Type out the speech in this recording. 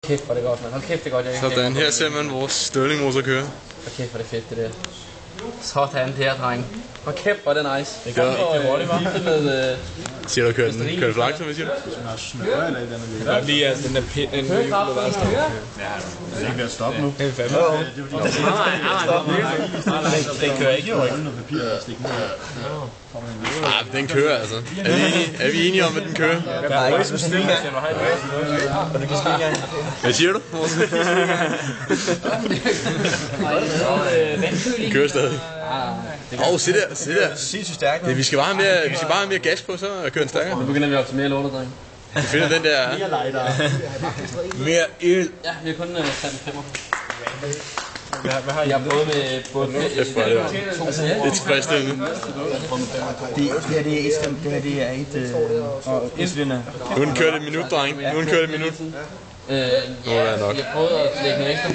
Kæft, hvor det godt, man. Hold kæft, det er godt, jeg ikke. Sådan, her ser man vores Stirling-motor køre. Hold kæft, hvor det fedt, det der. Sådan der, dreng. Hold kæft, hvor er det nice. Det gør rigtig hurtigt, hva'? Med, siger du, kører den for langsomt, hvad siger du? Jeg kan godt lide, at den der pind inden på hjulet bare står. Ja, det er ikke ved at stoppe nu. Det er fandme. den kører ikke, jo. Den kører altså. Er vi enige om, at den kører? Hvad siger du? Den kører stadig. Se der, se der. Sindssygt stærkt. Vi skal bare have mere gas på, så kører den stærkere. Nu begynder vi at optimere lortet, dreng. Vi finder den der... Mere ild. Ja, vi har kun sat en 5'er. Hvad har I? Jeg har prøvet med både det er tilfredsstillende. Det her er et cylinder. Nu den kørt et minut, dreng. Nu den kørt et minut. Jeg prøvede at lægge noget ekstra